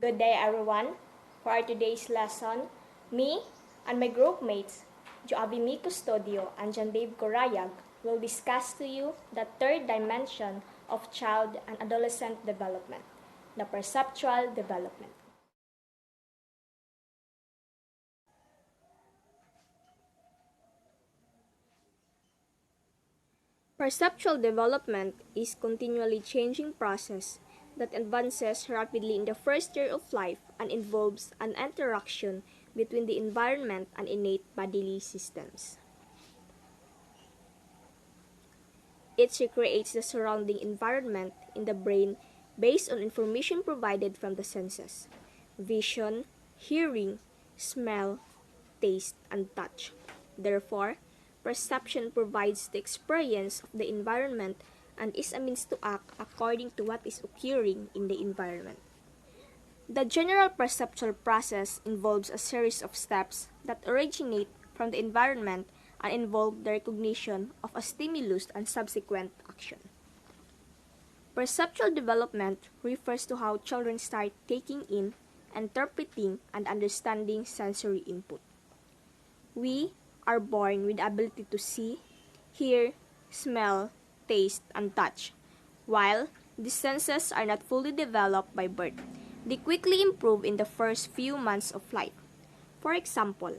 Good day everyone. For our today's lesson, me and my group mates, Joabi Custodio and John Babe Corayag, will discuss to you the third dimension of child and adolescent development, the perceptual development. Perceptual development is continually changing process that advances rapidly in the first year of life and involves an interaction between the environment and innate bodily systems. It recreates the surrounding environment in the brain based on information provided from the senses: vision, hearing, smell, taste, and touch. Therefore, perception provides the experience of the environment and is a means to act according to what is occurring in the environment. The general perceptual process involves a series of steps that originate from the environment and involve the recognition of a stimulus and subsequent action. Perceptual development refers to how children start taking in, interpreting, and understanding sensory input. We are born with the ability to see, hear, smell, taste, and touch. While these senses are not fully developed by birth, they quickly improve in the first few months of life. For example,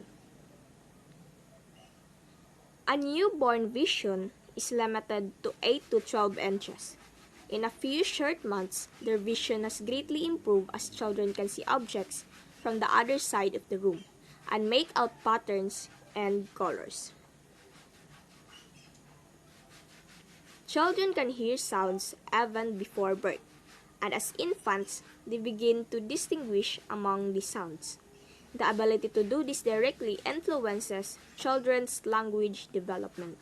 a newborn vision is limited to 8 to 12 inches. In a few short months, their vision has greatly improved as children can see objects from the other side of the room and make out patterns and colors. Children can hear sounds even before birth, and as infants, they begin to distinguish among the sounds. The ability to do this directly influences children's language development.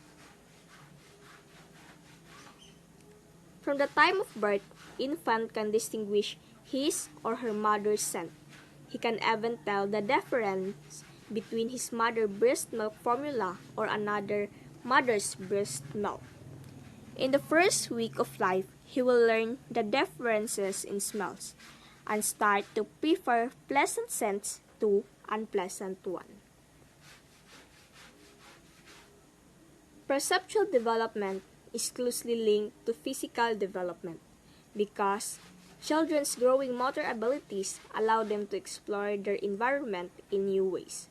From the time of birth, infant can distinguish his or her mother's scent. He can even tell the difference between his mother's breast milk formula or another mother's breast milk. In the first week of life, he will learn the differences in smells and start to prefer pleasant scents to unpleasant ones. Perceptual development is closely linked to physical development because children's growing motor abilities allow them to explore their environment in new ways.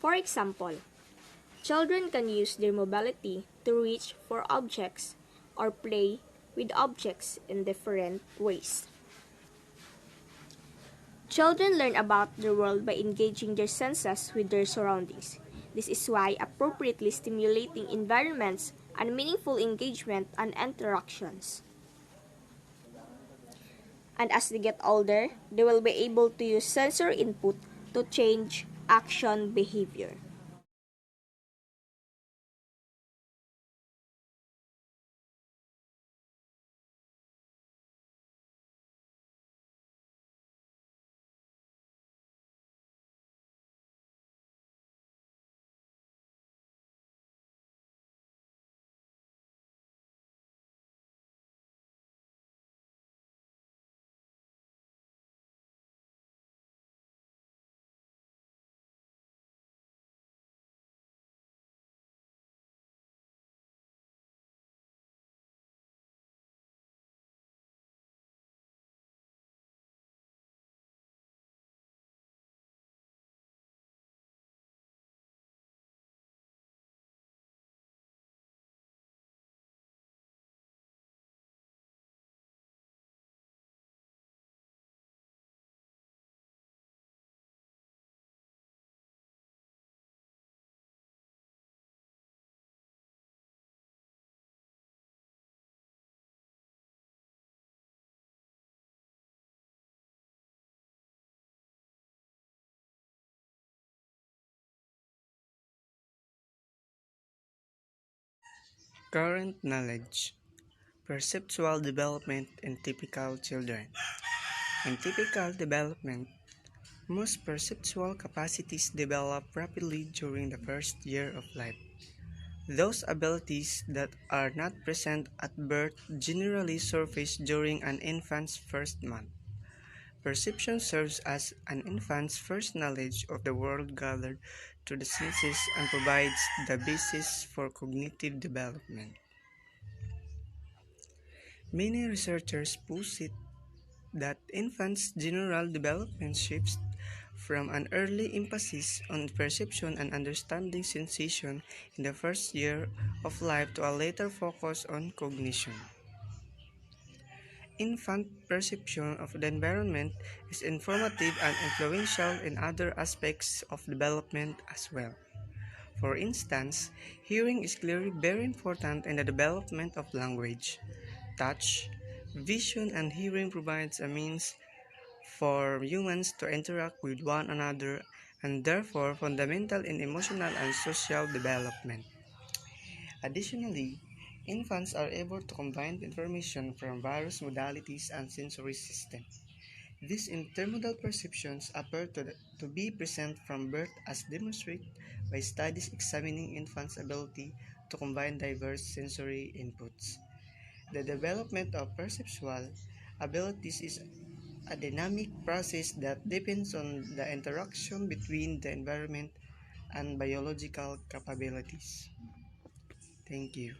For example, children can use their mobility to reach for objects or play with objects in different ways. Children learn about the world by engaging their senses with their surroundings. This is why appropriately stimulating environments and meaningful engagement and interactions. And as they get older, they will be able to use sensory input to change action behavior. Current knowledge. Perceptual development in typical children. In typical development, most perceptual capacities develop rapidly during the first year of life. Those abilities that are not present at birth generally surface during an infant's first month. Perception serves as an infant's first knowledge of the world gathered through the senses and provides the basis for cognitive development. Many researchers posit that infants' general development shifts from an early emphasis on perception and understanding sensation in the first year of life to a later focus on cognition. Infant perception of the environment is informative and influential in other aspects of development as well. For instance, hearing is clearly very important in the development of language. Touch, vision, and hearing provides a means for humans to interact with one another and therefore fundamental in emotional and social development. Additionally, infants are able to combine information from various modalities and sensory systems. These intermodal perceptions appear to be present from birth as demonstrated by studies examining infants' ability to combine diverse sensory inputs. The development of perceptual abilities is a dynamic process that depends on the interaction between the environment and biological capabilities. Thank you.